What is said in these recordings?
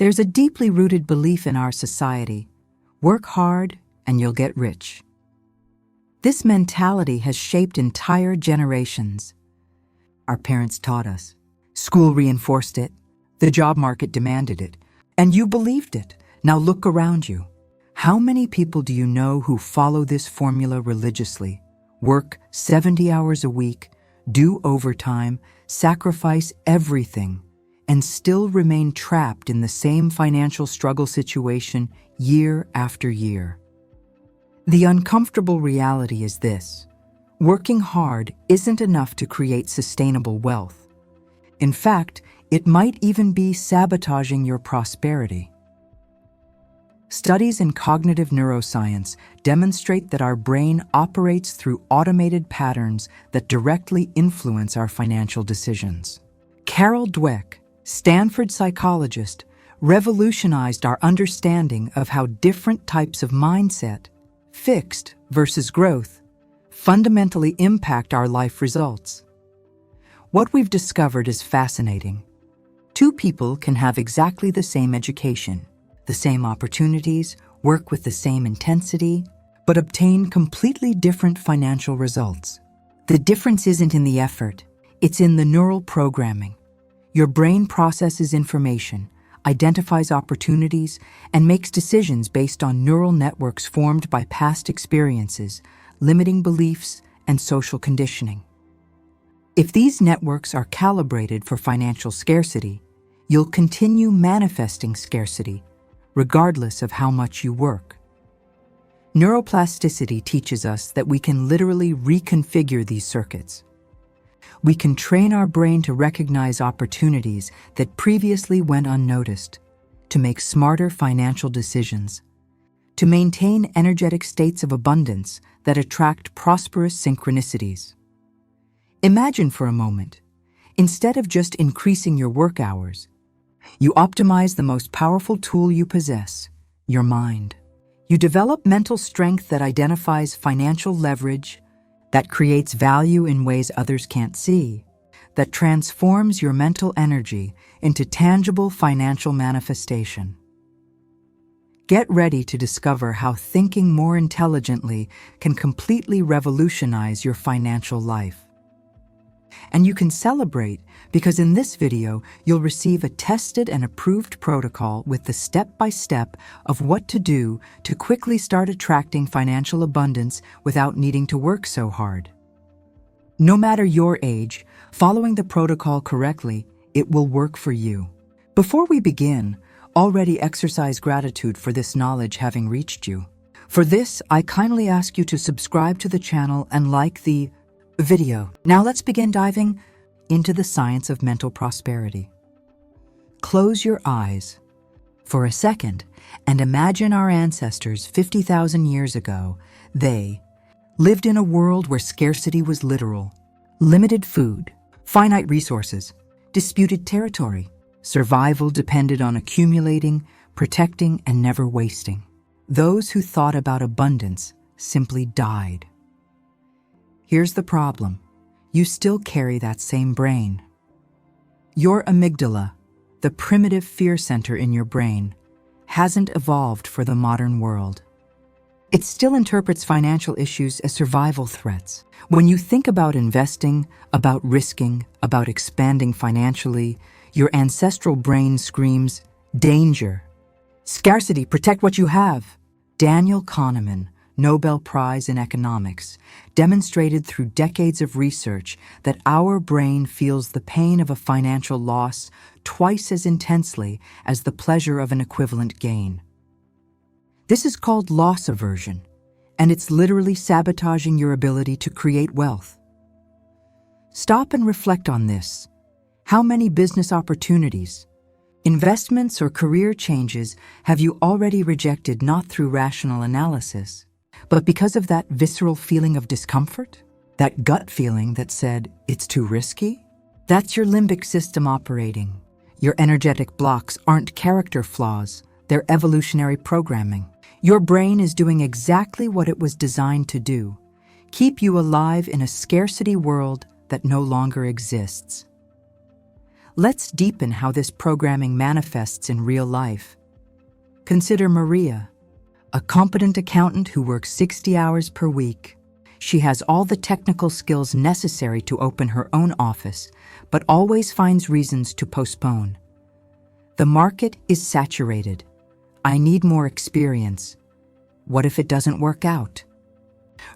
There's a deeply rooted belief in our society: work hard and you'll get rich. This mentality has shaped entire generations. Our parents taught us, school reinforced it, the job market demanded it, and you believed it. Now look around you. How many people do you know who follow this formula religiously? Work 70 hours a week, do overtime, sacrifice everything, and still remain trapped in the same financial struggle situation year after year. The uncomfortable reality is this: working hard isn't enough to create sustainable wealth. In fact, it might even be sabotaging your prosperity. Studies in cognitive neuroscience demonstrate that our brain operates through automated patterns that directly influence our financial decisions. Carol Dweck, Stanford psychologist, revolutionized our understanding of how different types of mindset, fixed versus growth, fundamentally impact our life results. What we've discovered is fascinating. Two people can have exactly the same education, the same opportunities, work with the same intensity, but obtain completely different financial results. The difference isn't in the effort, it's in the neural programming. Your brain processes information, identifies opportunities, and makes decisions based on neural networks formed by past experiences, limiting beliefs, and social conditioning. If these networks are calibrated for financial scarcity, you'll continue manifesting scarcity, regardless of how much you work. Neuroplasticity teaches us that we can literally reconfigure these circuits. We can train our brain to recognize opportunities that previously went unnoticed, to make smarter financial decisions, to maintain energetic states of abundance that attract prosperous synchronicities. Imagine for a moment, instead of just increasing your work hours, you optimize the most powerful tool you possess, your mind. You develop mental strength that identifies financial leverage, that creates value in ways others can't see, that transforms your mental energy into tangible financial manifestation. Get ready to discover how thinking more intelligently can completely revolutionize your financial life. And you can celebrate because in this video, you'll receive a tested and approved protocol with the step-by-step of what to do to quickly start attracting financial abundance without needing to work so hard. No matter your age, following the protocol correctly, it will work for you. Before we begin, already exercise gratitude for this knowledge having reached you. For this, I kindly ask you to subscribe to the channel and like the video. Now let's begin diving into the science of mental prosperity. Close your eyes for a second and imagine our ancestors 50,000 years ago. They lived in a world where scarcity was literal. Limited food, finite resources, disputed territory. Survival depended on accumulating, protecting, and never wasting. Those who thought about abundance simply died. Here's the problem. You still carry that same brain. Your amygdala, the primitive fear center in your brain, hasn't evolved for the modern world. It still interprets financial issues as survival threats. When you think about investing, about risking, about expanding financially, your ancestral brain screams, danger. Scarcity, protect what you have. Daniel Kahneman, Nobel Prize in Economics, demonstrated through decades of research that our brain feels the pain of a financial loss twice as intensely as the pleasure of an equivalent gain. This is called loss aversion, and it's literally sabotaging your ability to create wealth. Stop and reflect on this. How many business opportunities, investments, or career changes have you already rejected not through rational analysis, but because of that visceral feeling of discomfort? That gut feeling that said, it's too risky? That's your limbic system operating. Your energetic blocks aren't character flaws, they're evolutionary programming. Your brain is doing exactly what it was designed to do: keep you alive in a scarcity world that no longer exists. Let's deepen how this programming manifests in real life. Consider Maria, a competent accountant who works 60 hours per week. She has all the technical skills necessary to open her own office, but always finds reasons to postpone. The market is saturated. I need more experience. What if it doesn't work out?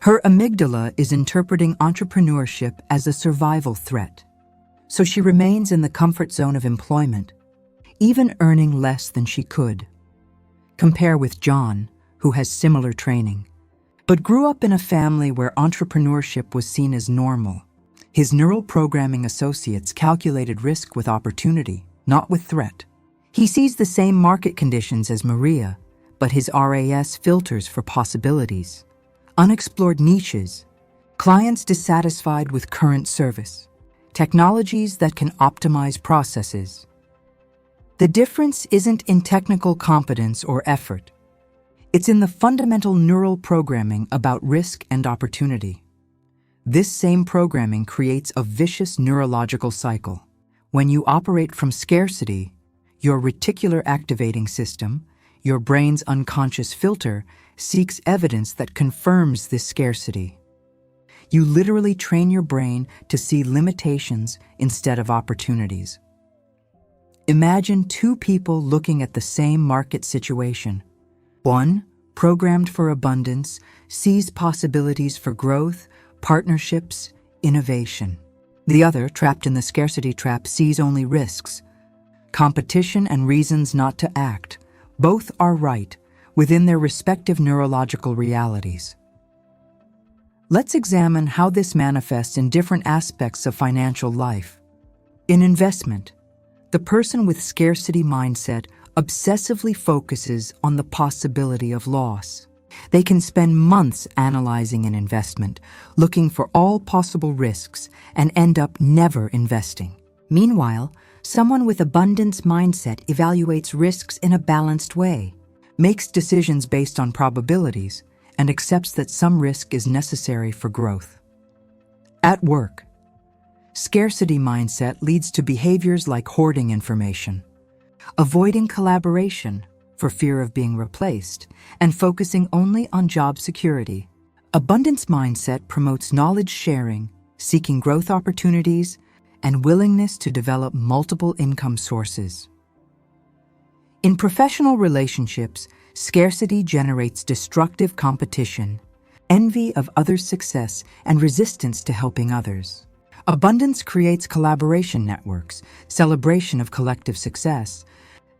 Her amygdala is interpreting entrepreneurship as a survival threat, so she remains in the comfort zone of employment, even earning less than she could. Compare with John, who has similar training, but grew up in a family where entrepreneurship was seen as normal. His neural programming associates calculated risk with opportunity, not with threat. He sees the same market conditions as Maria, but his RAS filters for possibilities, unexplored niches, clients dissatisfied with current service, technologies that can optimize processes. The difference isn't in technical competence or effort. It's in the fundamental neural programming about risk and opportunity. This same programming creates a vicious neurological cycle. When you operate from scarcity, your reticular activating system, your brain's unconscious filter, seeks evidence that confirms this scarcity. You literally train your brain to see limitations instead of opportunities. Imagine two people looking at the same market situation. One, programmed for abundance, sees possibilities for growth, partnerships, innovation. The other, trapped in the scarcity trap, sees only risks, competition, and reasons not to act. Both are right within their respective neurological realities. Let's examine how this manifests in different aspects of financial life. In investment, the person with scarcity mindset obsessively focuses on the possibility of loss. They can spend months analyzing an investment, looking for all possible risks, and end up never investing. Meanwhile, someone with abundance mindset evaluates risks in a balanced way, makes decisions based on probabilities, and accepts that some risk is necessary for growth. At work, scarcity mindset leads to behaviors like hoarding information, avoiding collaboration for fear of being replaced, and focusing only on job security. Abundance mindset promotes knowledge sharing, seeking growth opportunities, and willingness to develop multiple income sources. In professional relationships, scarcity generates destructive competition, envy of others' success, and resistance to helping others. Abundance creates collaboration networks, celebration of collective success,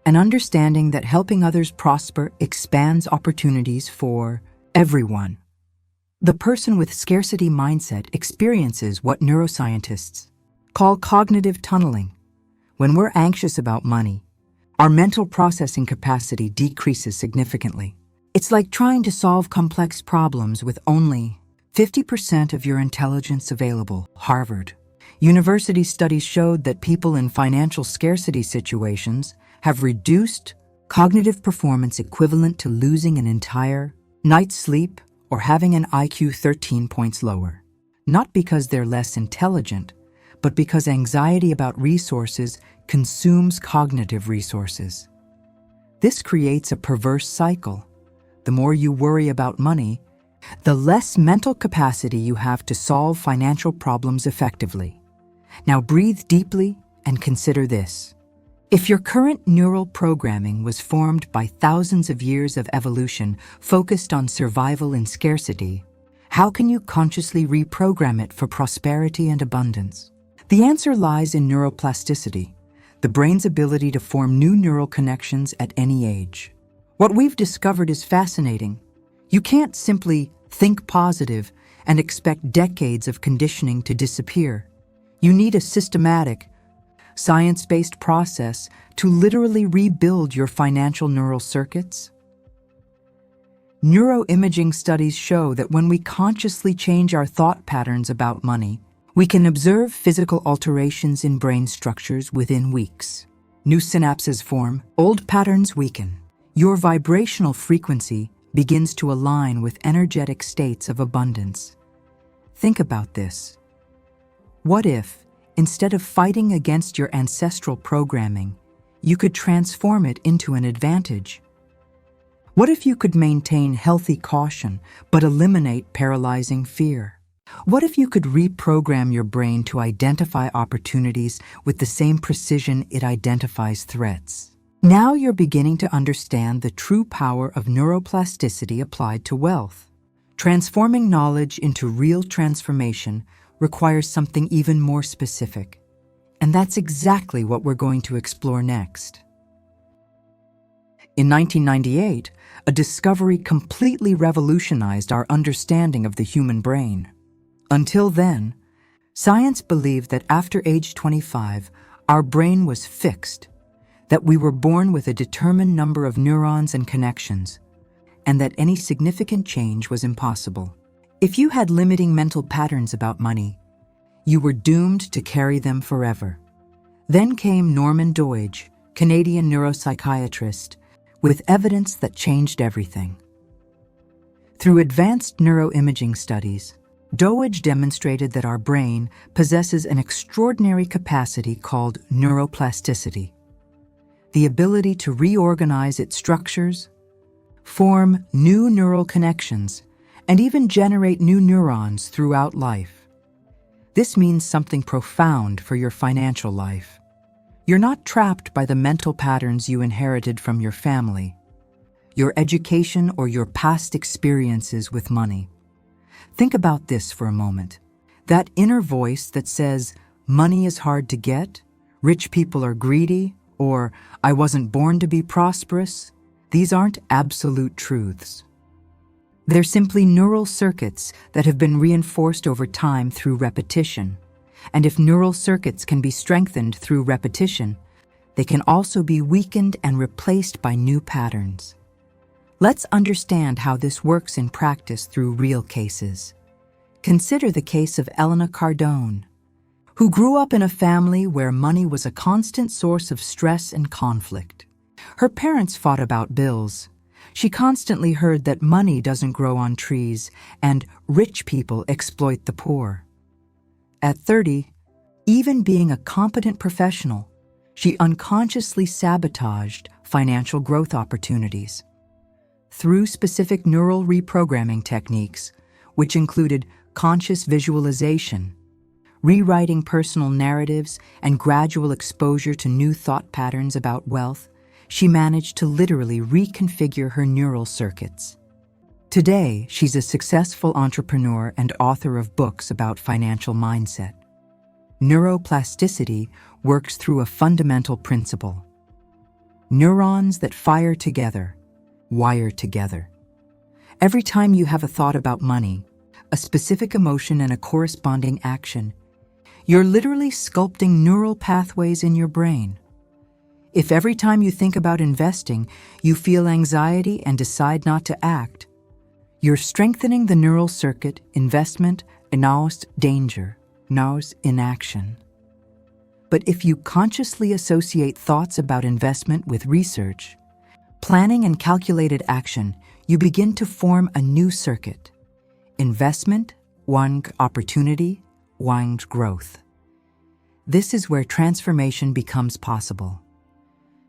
an understanding that helping others prosper expands opportunities for everyone. The person with scarcity mindset experiences what neuroscientists call cognitive tunneling. When we're anxious about money, our mental processing capacity decreases significantly. It's like trying to solve complex problems with only 50% of your intelligence available. Harvard University studies showed that people in financial scarcity situations have reduced cognitive performance equivalent to losing an entire night's sleep or having an IQ 13 points lower. Not because they're less intelligent, but because anxiety about resources consumes cognitive resources. This creates a perverse cycle. The more you worry about money, the less mental capacity you have to solve financial problems effectively. Now breathe deeply and consider this. If your current neural programming was formed by thousands of years of evolution focused on survival and scarcity, how can you consciously reprogram it for prosperity and abundance? The answer lies in neuroplasticity, the brain's ability to form new neural connections at any age. What we've discovered is fascinating. You can't simply think positive and expect decades of conditioning to disappear. You need a systematic, science-based process to literally rebuild your financial neural circuits. Neuroimaging studies show that when we consciously change our thought patterns about money, we can observe physical alterations in brain structures within weeks. New synapses form, old patterns weaken. Your vibrational frequency begins to align with energetic states of abundance. Think about this. What if, Instead of fighting against your ancestral programming, you could transform it into an advantage. What if you could maintain healthy caution but eliminate paralyzing fear? What if you could reprogram your brain to identify opportunities with the same precision it identifies threats? Now you're beginning to understand the true power of neuroplasticity applied to wealth. Transforming knowledge into real transformation requires something even more specific. And that's exactly what we're going to explore next. In 1998, a discovery completely revolutionized our understanding of the human brain. Until then, science believed that after age 25, our brain was fixed, that we were born with a determined number of neurons and connections, and that any significant change was impossible. If you had limiting mental patterns about money, you were doomed to carry them forever. Then came Norman Doidge, Canadian neuropsychiatrist, with evidence that changed everything. Through advanced neuroimaging studies, Doidge demonstrated that our brain possesses an extraordinary capacity called neuroplasticity, the ability to reorganize its structures, form new neural connections, and even generate new neurons throughout life. This means something profound for your financial life. You're not trapped by the mental patterns you inherited from your family, your education, or your past experiences with money. Think about this for a moment. That inner voice that says, money is hard to get, rich people are greedy, or I wasn't born to be prosperous, these aren't absolute truths. They're simply neural circuits that have been reinforced over time through repetition. And if neural circuits can be strengthened through repetition, they can also be weakened and replaced by new patterns. Let's understand how this works in practice through real cases. Consider the case of Elena Cardone, who grew up in a family where money was a constant source of stress and conflict. Her parents fought about bills. She constantly heard that money doesn't grow on trees and rich people exploit the poor. At 30, even being a competent professional, she unconsciously sabotaged financial growth opportunities. Through specific neural reprogramming techniques, which included conscious visualization, rewriting personal narratives, and gradual exposure to new thought patterns about wealth, she managed to literally reconfigure her neural circuits. Today, she's a successful entrepreneur and author of books about financial mindset. Neuroplasticity works through a fundamental principle. Neurons that fire together, wire together. Every time you have a thought about money, a specific emotion, and a corresponding action, you're literally sculpting neural pathways in your brain. If every time you think about investing, you feel anxiety and decide not to act, you're strengthening the neural circuit investment announced danger, nows inaction. But if you consciously associate thoughts about investment with research, planning, and calculated action, you begin to form a new circuit. Investment, wang opportunity, wang growth. This is where transformation becomes possible.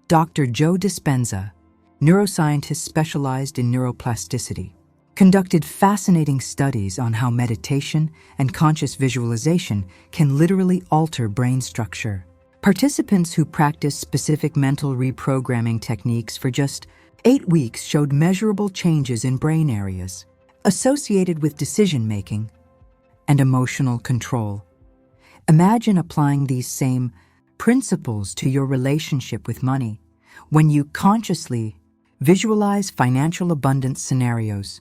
Dr. Joe Dispenza, neuroscientist specialized in neuroplasticity, conducted fascinating studies on how meditation and conscious visualization can literally alter brain structure. Participants who practiced specific mental reprogramming techniques for just 8 weeks showed measurable changes in brain areas associated with decision-making and emotional control. Imagine applying these same principles to your relationship with money when you consciously visualize financial abundance scenarios,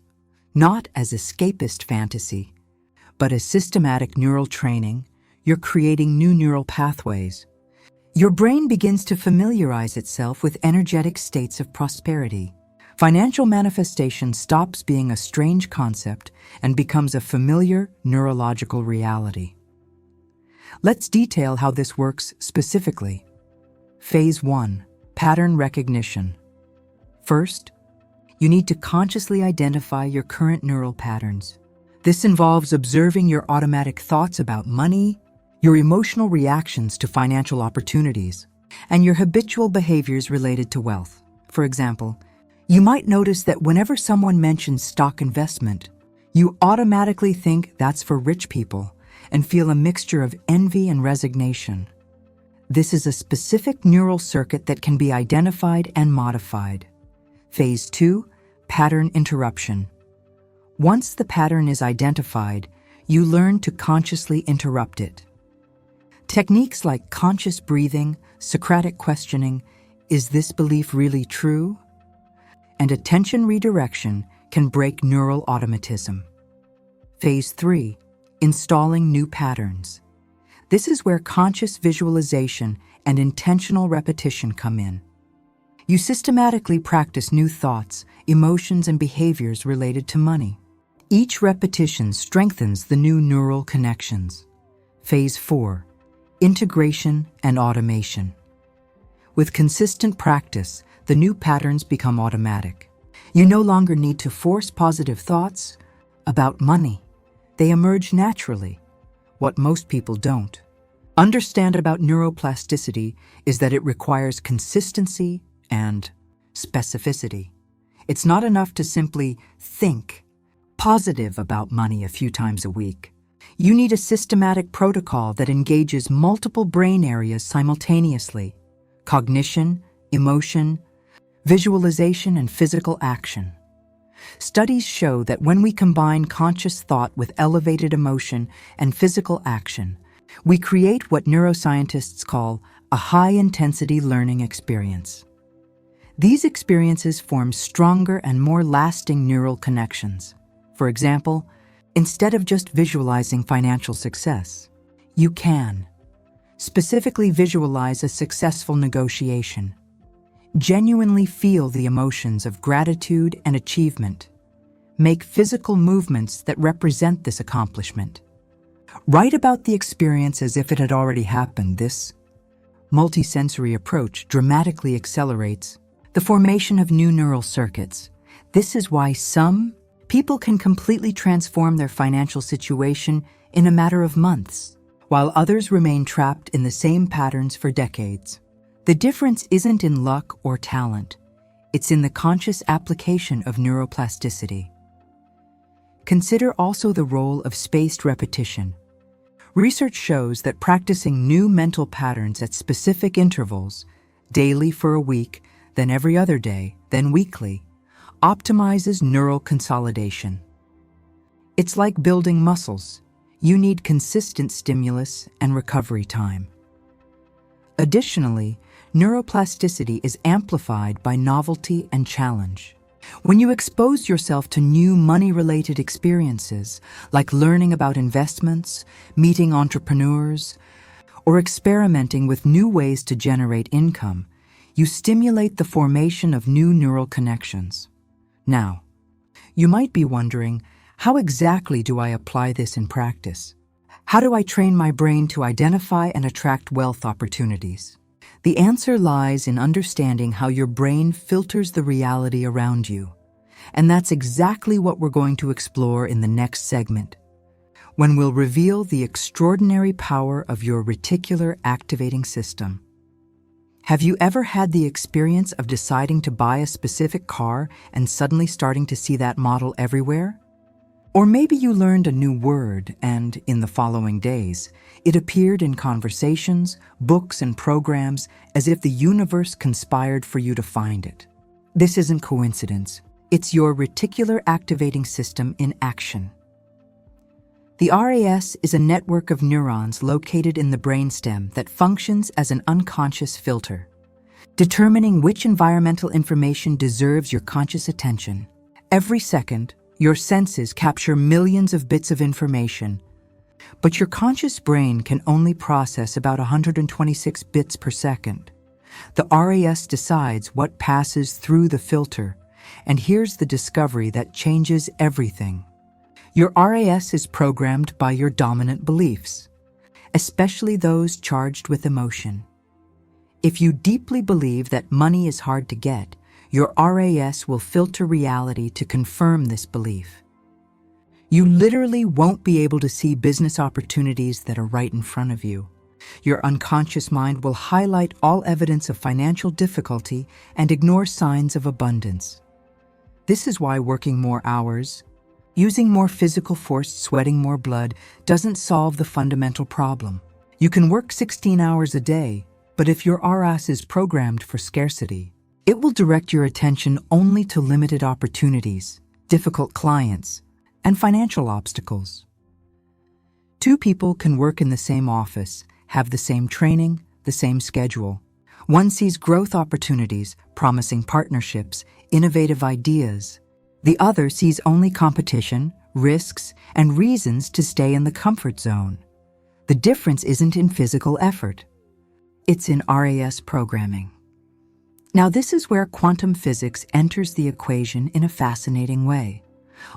not as escapist fantasy, but as systematic neural training. You're creating new neural pathways. Your brain begins to familiarize itself with energetic states of prosperity. Financial manifestation stops being a strange concept and becomes a familiar neurological reality. Let's detail how this works specifically. Phase 1. Pattern recognition. First, you need to consciously identify your current neural patterns. This involves observing your automatic thoughts about money, your emotional reactions to financial opportunities, and your habitual behaviors related to wealth. For example, you might notice that whenever someone mentions stock investment, you automatically think that's for rich people and feel a mixture of envy and resignation. This is a specific neural circuit that can be identified and modified. Phase 2, pattern interruption. Once the pattern is identified, you learn to consciously interrupt it. Techniques like conscious breathing, Socratic questioning, "Is this belief really true?" and attention redirection can break neural automatism. Phase 3, installing new patterns. This is where conscious visualization and intentional repetition come in. You systematically practice new thoughts, emotions, and behaviors related to money. Each repetition strengthens the new neural connections. Phase 4, integration and automation. With consistent practice, the new patterns become automatic. You no longer need to force positive thoughts about money. They emerge naturally, what most people don't. Understand about neuroplasticity is that it requires consistency and specificity. It's not enough to simply think positive about money a few times a week. You need a systematic protocol that engages multiple brain areas simultaneously: cognition, emotion, visualization, and physical action. Studies show that when we combine conscious thought with elevated emotion and physical action, we create what neuroscientists call a high-intensity learning experience. These experiences form stronger and more lasting neural connections. For example, instead of just visualizing financial success, you can specifically visualize a successful negotiation, genuinely feel the emotions of gratitude and achievement, make physical movements that represent this accomplishment. Write about the experience as if it had already happened. This multisensory approach dramatically accelerates the formation of new neural circuits. This is why some people can completely transform their financial situation in a matter of months, while others remain trapped in the same patterns for decades. The difference isn't in luck or talent. It's in the conscious application of neuroplasticity. Consider also the role of spaced repetition. Research shows that practicing new mental patterns at specific intervals, daily for a week, then every other day, then weekly, optimizes neural consolidation. It's like building muscles. You need consistent stimulus and recovery time. Additionally, neuroplasticity is amplified by novelty and challenge. When you expose yourself to new money-related experiences, like learning about investments, meeting entrepreneurs, or experimenting with new ways to generate income, you stimulate the formation of new neural connections. Now, you might be wondering, how exactly do I apply this in practice? How do I train my brain to identify and attract wealth opportunities? The answer lies in understanding how your brain filters the reality around you. And that's exactly what we're going to explore in the next segment, when we'll reveal the extraordinary power of your reticular activating system. Have you ever had the experience of deciding to buy a specific car and suddenly starting to see that model everywhere? Or maybe you learned a new word and, in the following days, it appeared in conversations, books, and programs as if the universe conspired for you to find it. This isn't coincidence. It's your reticular activating system in action. The RAS is a network of neurons located in the brainstem that functions as an unconscious filter, determining which environmental information deserves your conscious attention. Every second, your senses capture millions of bits of information, but your conscious brain can only process about 126 bits per second. The RAS decides what passes through the filter, and here's the discovery that changes everything. Your RAS is programmed by your dominant beliefs, especially those charged with emotion. If you deeply believe that money is hard to get, your RAS will filter reality to confirm this belief. You literally won't be able to see business opportunities that are right in front of you. Your unconscious mind will highlight all evidence of financial difficulty and ignore signs of abundance. This is why working more hours, using more physical force, sweating more blood, doesn't solve the fundamental problem. You can work 16 hours a day, but if your RS is programmed for scarcity, it will direct your attention only to limited opportunities, difficult clients, and financial obstacles. Two people can work in the same office, have the same training, the same schedule. One sees growth opportunities, promising partnerships, innovative ideas. The other sees only competition, risks, and reasons to stay in the comfort zone. The difference isn't in physical effort. It's in RAS programming. Now, this is where quantum physics enters the equation in a fascinating way.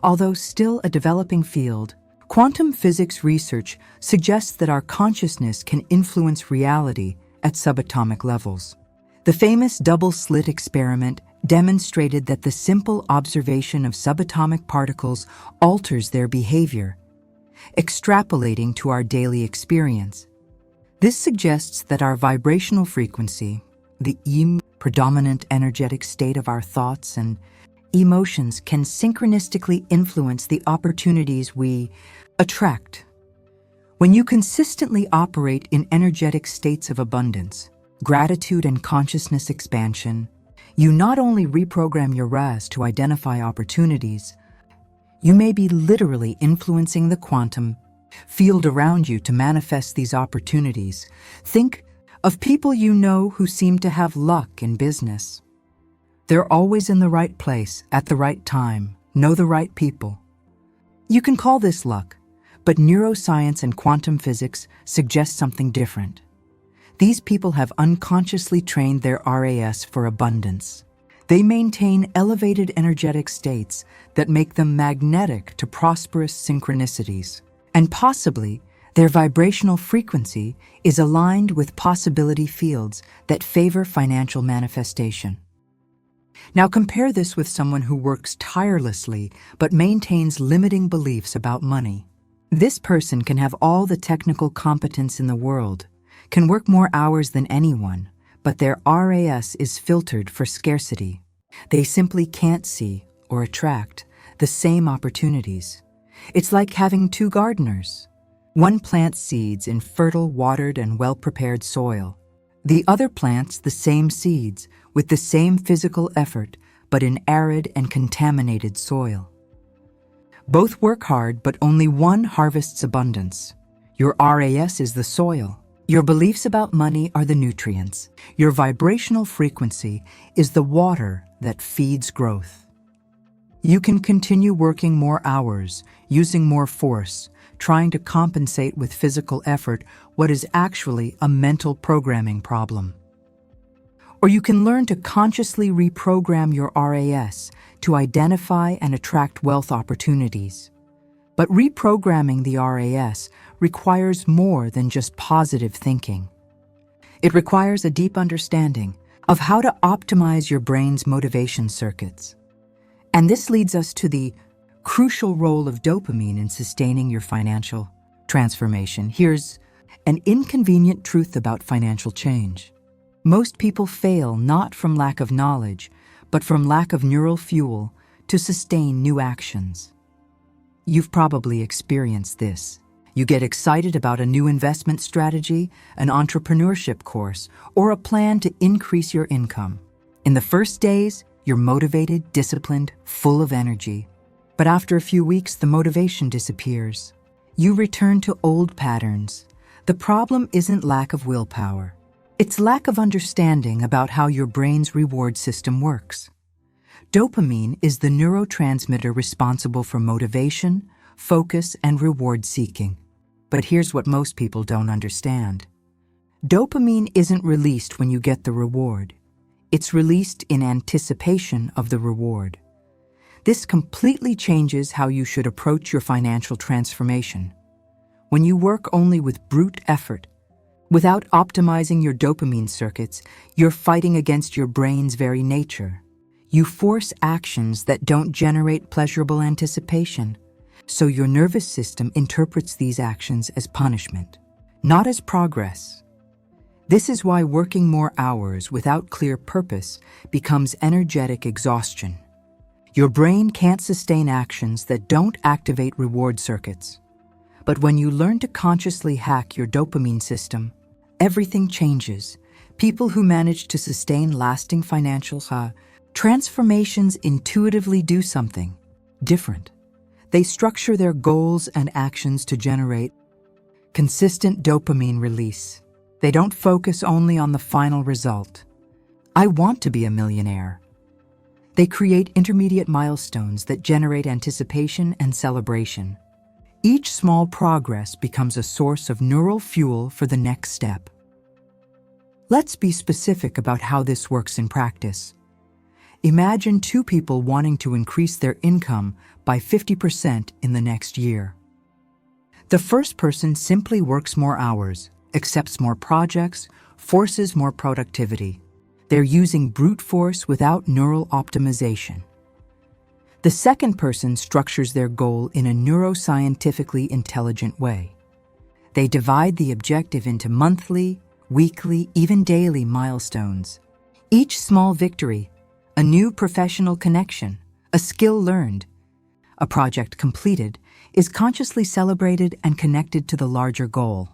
Although still a developing field, quantum physics research suggests that our consciousness can influence reality at subatomic levels. The famous double-slit experiment demonstrated that the simple observation of subatomic particles alters their behavior, extrapolating to our daily experience. This suggests that our vibrational frequency, the predominant energetic state of our thoughts and emotions, can synchronistically influence the opportunities we attract. When you consistently operate in energetic states of abundance, gratitude, and consciousness expansion, you not only reprogram your RAS to identify opportunities, you may be literally influencing the quantum field around you to manifest these opportunities. Think of people you know who seem to have luck in business. They're always in the right place at the right time, know the right people. You can call this luck, but neuroscience and quantum physics suggest something different. These people have unconsciously trained their RAS for abundance. They maintain elevated energetic states that make them magnetic to prosperous synchronicities. And possibly, their vibrational frequency is aligned with possibility fields that favor financial manifestation. Now compare this with someone who works tirelessly but maintains limiting beliefs about money. This person can have all the technical competence in the world, can work more hours than anyone, but their RAS is filtered for scarcity. They simply can't see or attract the same opportunities. It's like having two gardeners. One plants seeds in fertile, watered, and well-prepared soil. The other plants the same seeds with the same physical effort, but in arid and contaminated soil. Both work hard, but only one harvests abundance. Your RAS is the soil. Your beliefs about money are the nutrients. Your vibrational frequency is the water that feeds growth. You can continue working more hours, using more force, trying to compensate with physical effort what is actually a mental programming problem. Or you can learn to consciously reprogram your RAS to identify and attract wealth opportunities. But reprogramming the RAS requires more than just positive thinking. It requires a deep understanding of how to optimize your brain's motivation circuits. And this leads us to the crucial role of dopamine in sustaining your financial transformation. Here's an inconvenient truth about financial change. Most people fail not from lack of knowledge, but from lack of neural fuel to sustain new actions. You've probably experienced this. You get excited about a new investment strategy, an entrepreneurship course, or a plan to increase your income. In the first days, you're motivated, disciplined, full of energy. But after a few weeks, the motivation disappears. You return to old patterns. The problem isn't lack of willpower. It's lack of understanding about how your brain's reward system works. Dopamine is the neurotransmitter responsible for motivation, focus, and reward seeking. But here's what most people don't understand. Dopamine isn't released when you get the reward. It's released in anticipation of the reward. This completely changes how you should approach your financial transformation. When you work only with brute effort, without optimizing your dopamine circuits, you're fighting against your brain's very nature. You force actions that don't generate pleasurable anticipation. So your nervous system interprets these actions as punishment, not as progress. This is why working more hours without clear purpose becomes energetic exhaustion. Your brain can't sustain actions that don't activate reward circuits. But when you learn to consciously hack your dopamine system, everything changes. People who manage to sustain lasting financial transformations intuitively do something different. They structure their goals and actions to generate consistent dopamine release. They don't focus only on the final result. I want to be a millionaire. They create intermediate milestones that generate anticipation and celebration. Each small progress becomes a source of neural fuel for the next step. Let's be specific about how this works in practice. Imagine two people wanting to increase their income by 50% in the next year. The first person simply works more hours, accepts more projects, forces more productivity. They're using brute force without neural optimization. The second person structures their goal in a neuroscientifically intelligent way. They divide the objective into monthly, weekly, even daily milestones. Each small victory, a new professional connection, a skill learned, a project completed, is consciously celebrated and connected to the larger goal.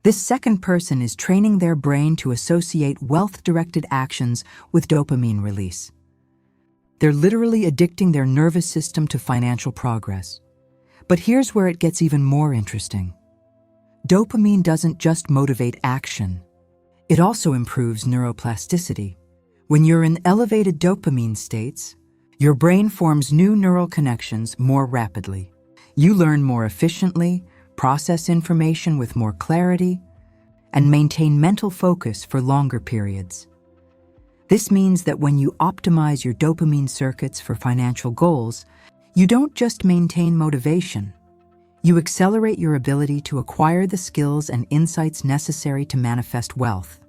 This second person is training their brain to associate wealth-directed actions with dopamine release. They're literally addicting their nervous system to financial progress. But here's where it gets even more interesting. Dopamine doesn't just motivate action. It also improves neuroplasticity. When you're in elevated dopamine states, your brain forms new neural connections more rapidly. You learn more efficiently, process information with more clarity, and maintain mental focus for longer periods. This means that when you optimize your dopamine circuits for financial goals, you don't just maintain motivation. You accelerate your ability to acquire the skills and insights necessary to manifest wealth.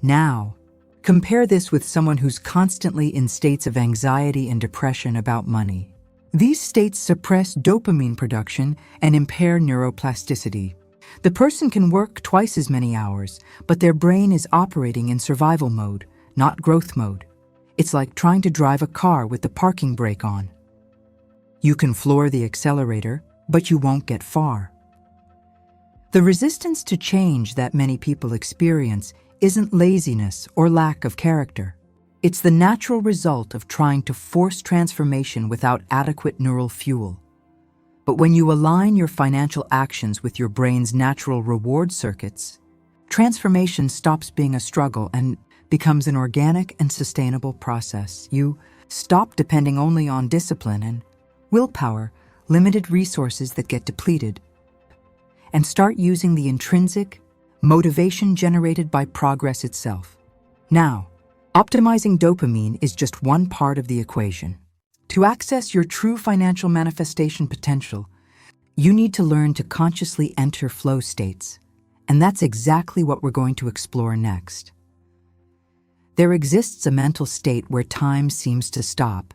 Now, compare this with someone who's constantly in states of anxiety and depression about money. These states suppress dopamine production and impair neuroplasticity. The person can work twice as many hours, but their brain is operating in survival mode, not growth mode. It's like trying to drive a car with the parking brake on. You can floor the accelerator, but you won't get far. The resistance to change that many people experience isn't laziness or lack of character. It's the natural result of trying to force transformation without adequate neural fuel. But when you align your financial actions with your brain's natural reward circuits, transformation stops being a struggle and becomes an organic and sustainable process. You stop depending only on discipline and willpower, limited resources that get depleted, and start using the intrinsic motivation generated by progress itself. Now, optimizing dopamine is just one part of the equation. To access your true financial manifestation potential, you need to learn to consciously enter flow states, and that's exactly what we're going to explore next. There exists a mental state where time seems to stop,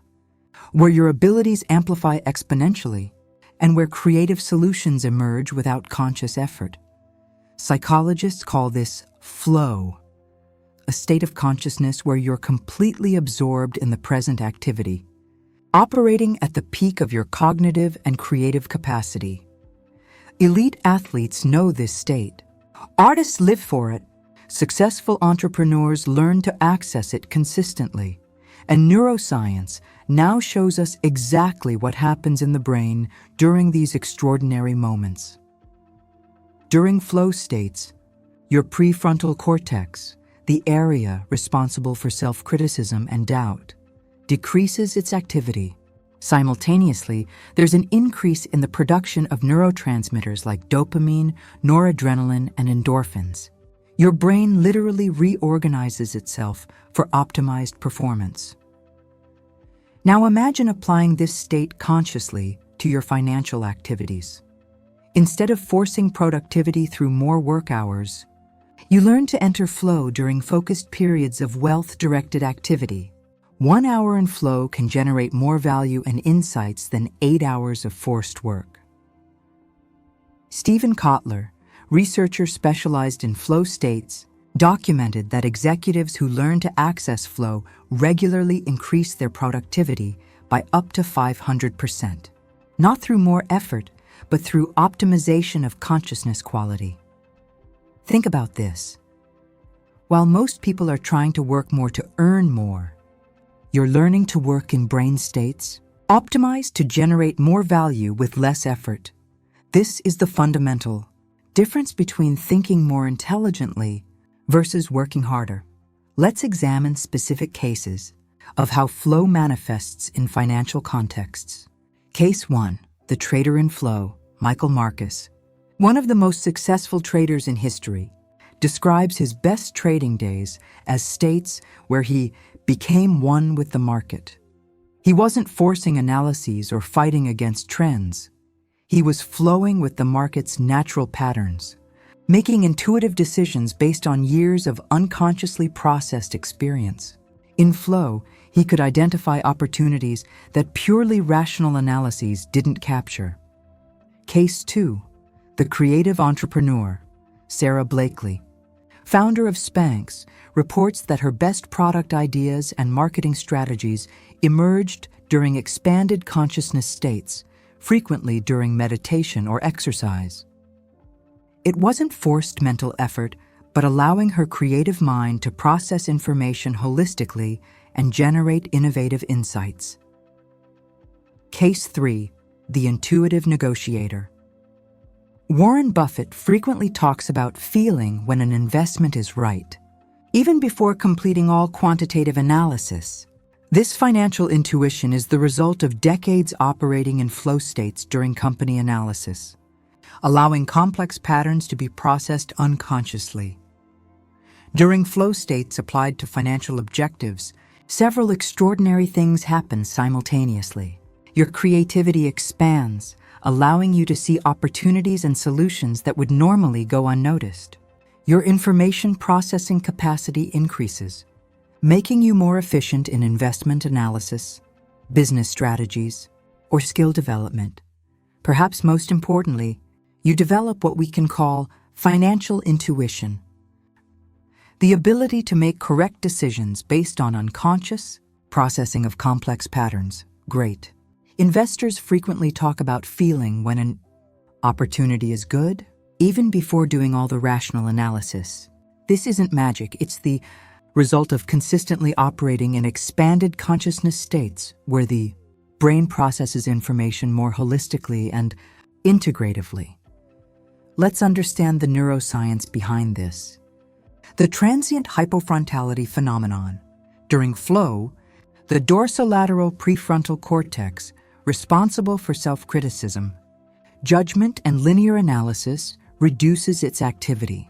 where your abilities amplify exponentially, and where creative solutions emerge without conscious effort. Psychologists call this flow, a state of consciousness where you're completely absorbed in the present activity, operating at the peak of your cognitive and creative capacity. Elite athletes know this state. Artists live for it. Successful entrepreneurs learn to access it consistently. And neuroscience now shows us exactly what happens in the brain during these extraordinary moments. During flow states, your prefrontal cortex, the area responsible for self-criticism and doubt, decreases its activity. Simultaneously, there's an increase in the production of neurotransmitters like dopamine, noradrenaline, and endorphins. Your brain literally reorganizes itself for optimized performance. Now imagine applying this state consciously to your financial activities. Instead of forcing productivity through more work hours, you learn to enter flow during focused periods of wealth-directed activity. 1 hour in flow can generate more value and insights than 8 hours of forced work. Stephen Kotler, researcher specialized in flow states, documented that executives who learn to access flow regularly increase their productivity by up to 500%, not through more effort, but through optimization of consciousness quality. Think about this. While most people are trying to work more to earn more, you're learning to work in brain states optimized to generate more value with less effort. This is the fundamental difference between thinking more intelligently versus working harder. Let's examine specific cases of how flow manifests in financial contexts. Case 1. The trader in flow, Michael Marcus, one of the most successful traders in history, describes his best trading days as states where he became one with the market. He wasn't forcing analyses or fighting against trends. He was flowing with the market's natural patterns, making intuitive decisions based on years of unconsciously processed experience. In flow, he could identify opportunities that purely rational analyses didn't capture. Case 2. The creative entrepreneur, Sarah Blakely, founder of Spanx, reports that her best product ideas and marketing strategies emerged during expanded consciousness states, frequently during meditation or exercise. It wasn't forced mental effort, but allowing her creative mind to process information holistically and generate innovative insights. Case 3. The intuitive negotiator. Warren Buffett frequently talks about feeling when an investment is right, even before completing all quantitative analysis. This financial intuition is the result of decades operating in flow states during company analysis, allowing complex patterns to be processed unconsciously. During flow states applied to financial objectives, several extraordinary things happen simultaneously. Your creativity expands, allowing you to see opportunities and solutions that would normally go unnoticed. Your information processing capacity increases, making you more efficient in investment analysis, business strategies, or skill development. Perhaps most importantly, you develop what we can call financial intuition, the ability to make correct decisions based on unconscious processing of complex patterns. Great. Investors frequently talk about feeling when an opportunity is good, even before doing all the rational analysis. This isn't magic, it's the result of consistently operating in expanded consciousness states where the brain processes information more holistically and integratively. Let's understand the neuroscience behind this. The transient hypofrontality phenomenon. During flow, the dorsolateral prefrontal cortex, responsible for self-criticism, judgment, and linear analysis, reduces its activity.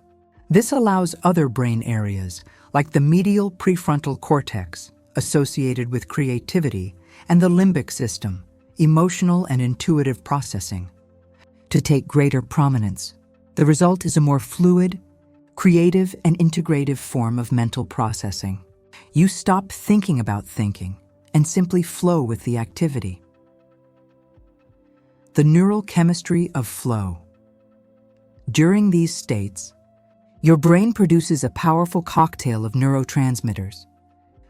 This allows other brain areas, like the medial prefrontal cortex, associated with creativity, and the limbic system, emotional and intuitive processing, to take greater prominence. The result is a more fluid, creative, and integrative form of mental processing. You stop thinking about thinking and simply flow with the activity. The neural chemistry of flow. During these states, your brain produces a powerful cocktail of neurotransmitters.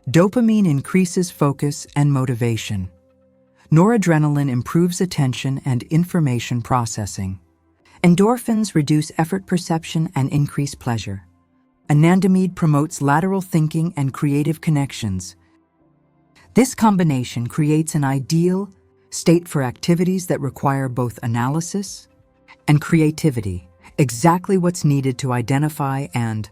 Dopamine increases focus and motivation. Noradrenaline improves attention and information processing. Endorphins reduce effort perception and increase pleasure. Anandamide promotes lateral thinking and creative connections. This combination creates an ideal state for activities that require both analysis and creativity, exactly what's needed to identify and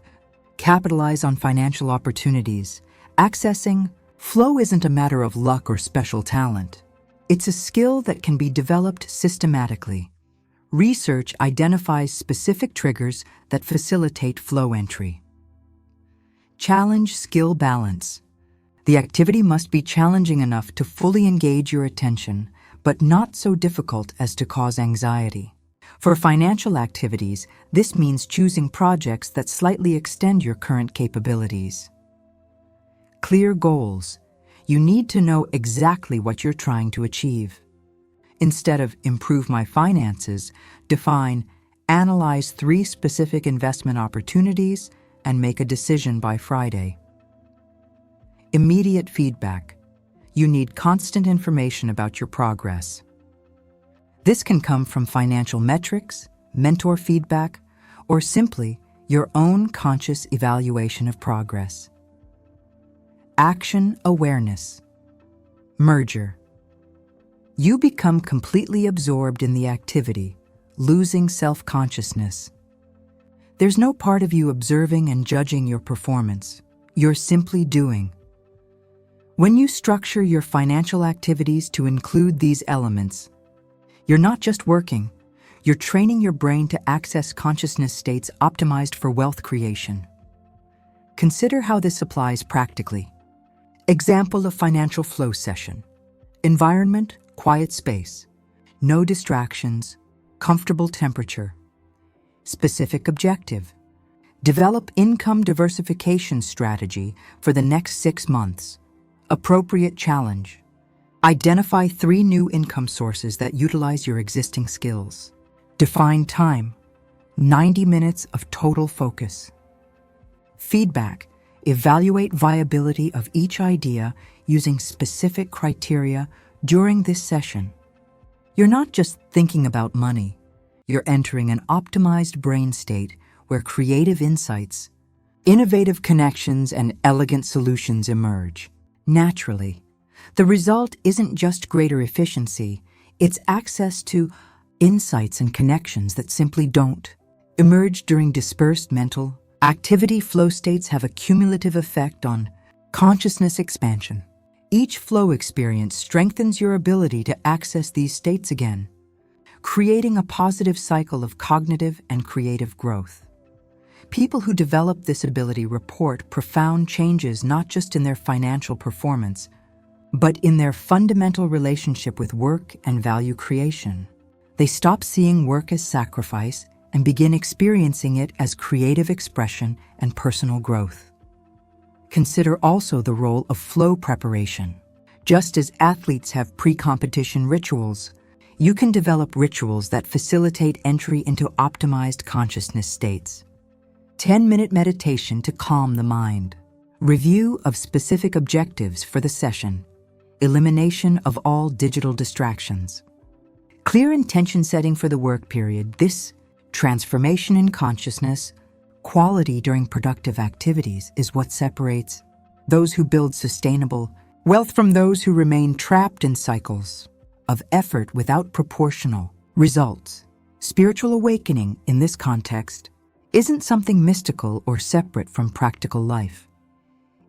capitalize on financial opportunities. Accessing flow isn't a matter of luck or special talent. It's a skill that can be developed systematically. Research identifies specific triggers that facilitate flow entry. Challenge skill balance. The activity must be challenging enough to fully engage your attention, but not so difficult as to cause anxiety. For financial activities, this means choosing projects that slightly extend your current capabilities. Clear goals. You need to know exactly what you're trying to achieve. Instead of improve my finances, define, analyze 3 specific investment opportunities and make a decision by Friday. Immediate feedback. You need constant information about your progress. This can come from financial metrics, mentor feedback, or simply your own conscious evaluation of progress. Action awareness. Merger. You become completely absorbed in the activity, losing self-consciousness. There's no part of you observing and judging your performance. You're simply doing. When you structure your financial activities to include these elements, you're not just working, you're training your brain to access consciousness states optimized for wealth creation. Consider how this applies practically. Example of financial flow session. Environment, quiet space. No distractions, comfortable temperature. Specific objective. Develop income diversification strategy for the next 6 months. Appropriate challenge. Identify 3 new income sources that utilize your existing skills. Define time. 90 minutes of total focus. Feedback. Evaluate viability of each idea using specific criteria during this session. You're not just thinking about money. You're entering an optimized brain state where creative insights, innovative connections, and elegant solutions emerge. Naturally, the result isn't just greater efficiency, it's access to insights and connections that simply don't emerge during dispersed mental activity. Flow states have a cumulative effect on consciousness expansion. Each flow experience strengthens your ability to access these states again, creating a positive cycle of cognitive and creative growth. People who develop this ability report profound changes not just in their financial performance, but in their fundamental relationship with work and value creation. They stop seeing work as sacrifice and begin experiencing it as creative expression and personal growth. Consider also the role of flow preparation. Just as athletes have pre-competition rituals, you can develop rituals that facilitate entry into optimized consciousness states. 10-minute meditation to calm the mind. Review of specific objectives for the session. Elimination of all digital distractions. Clear intention setting for the work period. This transformation in consciousness, quality during productive activities is what separates those who build sustainable wealth from those who remain trapped in cycles of effort without proportional results. Spiritual awakening in this context isn't something mystical or separate from practical life.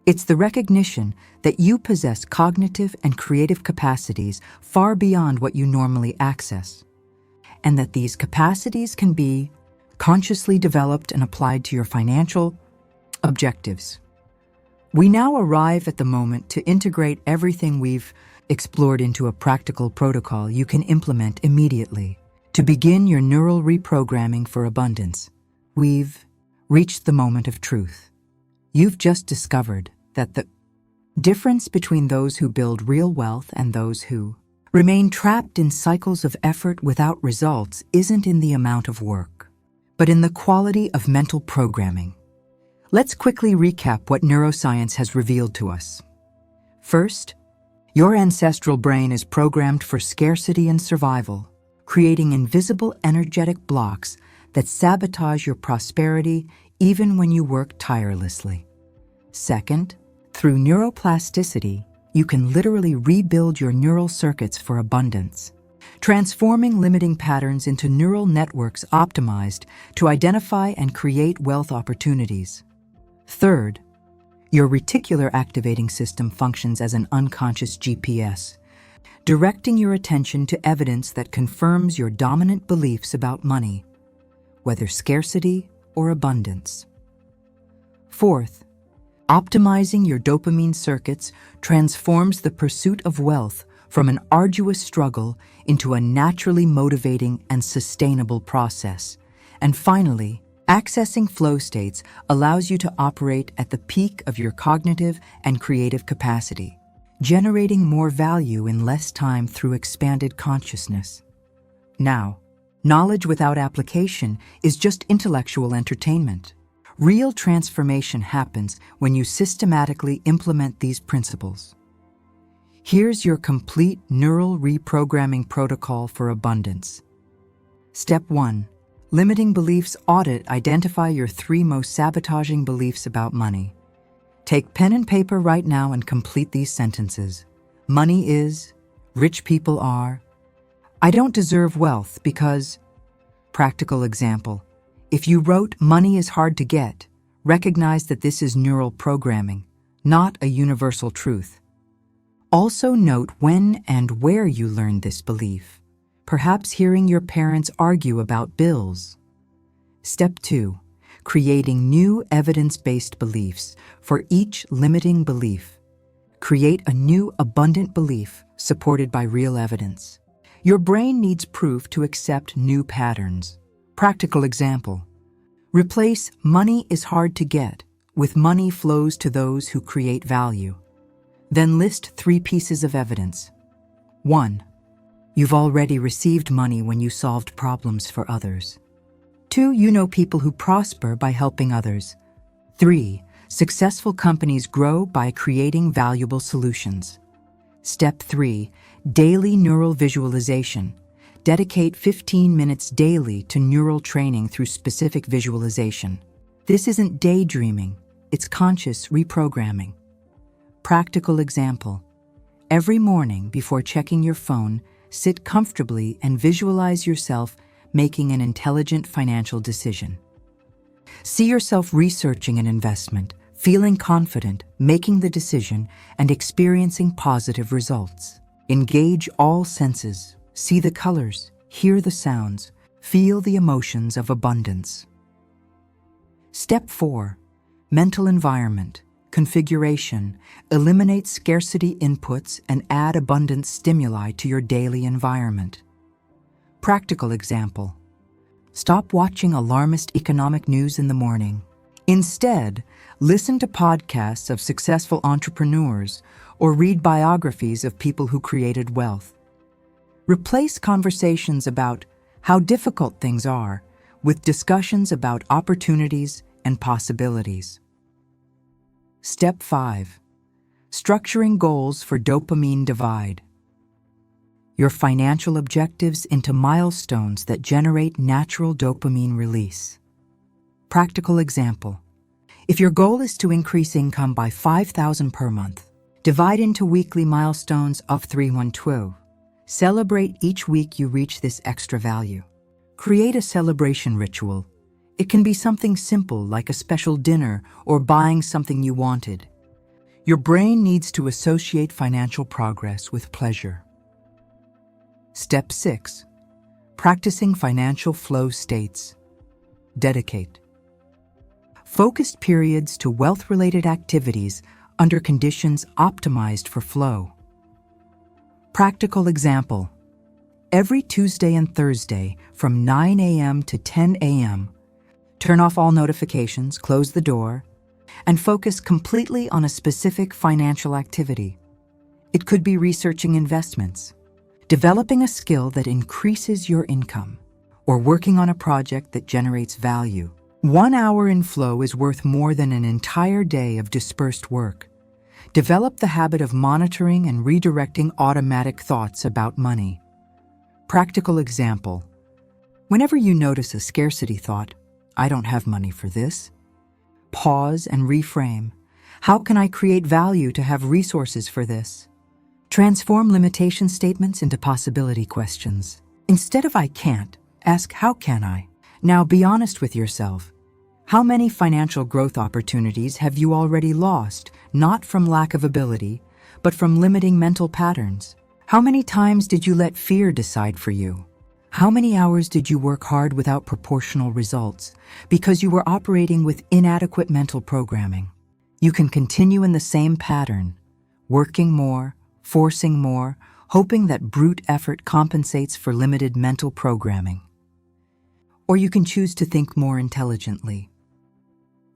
It's the recognition that you possess cognitive and creative capacities far beyond what you normally access, and that these capacities can be consciously developed and applied to your financial objectives. We now arrive at the moment to integrate everything we've explored into a practical protocol you can implement immediately to begin your neural reprogramming for abundance. We've reached the moment of truth. You've just discovered that the difference between those who build real wealth and those who remain trapped in cycles of effort without results isn't in the amount of work, but in the quality of mental programming. Let's quickly recap what neuroscience has revealed to us. First, your ancestral brain is programmed for scarcity and survival, creating invisible energetic blocks that sabotage your prosperity even when you work tirelessly. Second, through neuroplasticity, you can literally rebuild your neural circuits for abundance, transforming limiting patterns into neural networks optimized to identify and create wealth opportunities. Third, your reticular activating system functions as an unconscious GPS, directing your attention to evidence that confirms your dominant beliefs about money, whether scarcity or abundance. Fourth, optimizing your dopamine circuits transforms the pursuit of wealth from an arduous struggle into a naturally motivating and sustainable process. And finally, accessing flow states allows you to operate at the peak of your cognitive and creative capacity. generating more value in less time through expanded consciousness. Now, knowledge without application is just intellectual entertainment. Real transformation happens when you systematically implement these principles. Here's your complete neural reprogramming protocol for abundance. Step 1. Limiting beliefs audit. Identify your 3 most sabotaging beliefs about money. Take pen and paper right now and complete these sentences. Money is, rich people are, I don't deserve wealth because... Practical example. If you wrote money is hard to get, recognize that this is neural programming, not a universal truth. Also note when and where you learned this belief. Perhaps hearing your parents argue about bills. Step 2. Creating new evidence-based beliefs for each limiting belief. Create a new abundant belief supported by real evidence. Your brain needs proof to accept new patterns. Practical example. Replace money is hard to get with money flows to those who create value. Then list 3 pieces of evidence. 1. You've already received money when you solved problems for others. 2. You know people who prosper by helping others. 3. Successful companies grow by creating valuable solutions. Step 3. Daily neural visualization. Dedicate 15 minutes daily to neural training through specific visualization. This isn't daydreaming, it's conscious reprogramming. Practical example. Every morning before checking your phone, sit comfortably and visualize yourself making an intelligent financial decision. See yourself researching an investment, feeling confident, making the decision, and experiencing positive results. Engage all senses. See the colors, hear the sounds, feel the emotions of abundance. Step 4. Mental environment. Configuration. Eliminate scarcity inputs and add abundant stimuli to your daily environment. Practical example. Stop watching alarmist economic news in the morning. Instead, listen to podcasts of successful entrepreneurs or read biographies of people who created wealth. Replace conversations about how difficult things are with discussions about opportunities and possibilities. Step 5. Structuring goals for dopamine divide. Your financial objectives into milestones that generate natural dopamine release. Practical example. If your goal is to increase income by $5,000 per month, divide into weekly milestones of 3-1-12. Celebrate each week you reach this extra value. Create a celebration ritual. It can be something simple like a special dinner or buying something you wanted. Your brain needs to associate financial progress with pleasure. Step 6. Practicing financial flow states. Dedicate. Focused periods to wealth-related activities under conditions optimized for flow. Practical example. Every Tuesday and Thursday from 9 a.m. to 10 a.m., turn off all notifications, close the door, and focus completely on a specific financial activity. It could be researching investments, developing a skill that increases your income, or working on a project that generates value. 1 hour in flow is worth more than an entire day of dispersed work. Develop the habit of monitoring and redirecting automatic thoughts about money. Practical example. Whenever you notice a scarcity thought, I don't have money for this, pause and reframe. How can I create value to have resources for this? Transform limitation statements into possibility questions. Instead of I can't, ask how can I? Now be honest with yourself. How many financial growth opportunities have you already lost, not from lack of ability, but from limiting mental patterns? How many times did you let fear decide for you? How many hours did you work hard without proportional results because you were operating with inadequate mental programming? You can continue in the same pattern, working more, forcing more, hoping that brute effort compensates for limited mental programming. Or you can choose to think more intelligently.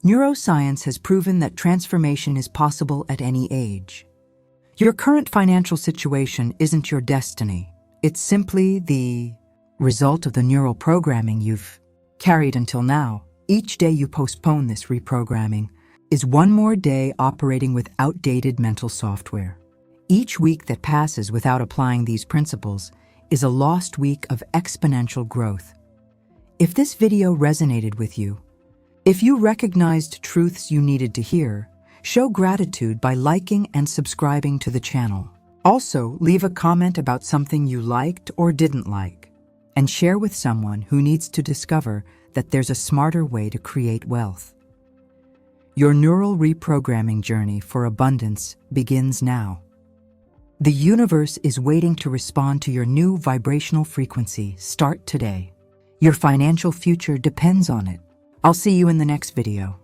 Neuroscience has proven that transformation is possible at any age. Your current financial situation isn't your destiny. It's simply the result of the neural programming you've carried until now. Each day you postpone this reprogramming is one more day operating with outdated mental software. Each week that passes without applying these principles is a lost week of exponential growth. If this video resonated with you, if you recognized truths you needed to hear, show gratitude by liking and subscribing to the channel. Also, leave a comment about something you liked or didn't like, and share with someone who needs to discover that there's a smarter way to create wealth. Your neural reprogramming journey for abundance begins now. The universe is waiting to respond to your new vibrational frequency. Start today. Your financial future depends on it. I'll see you in the next video.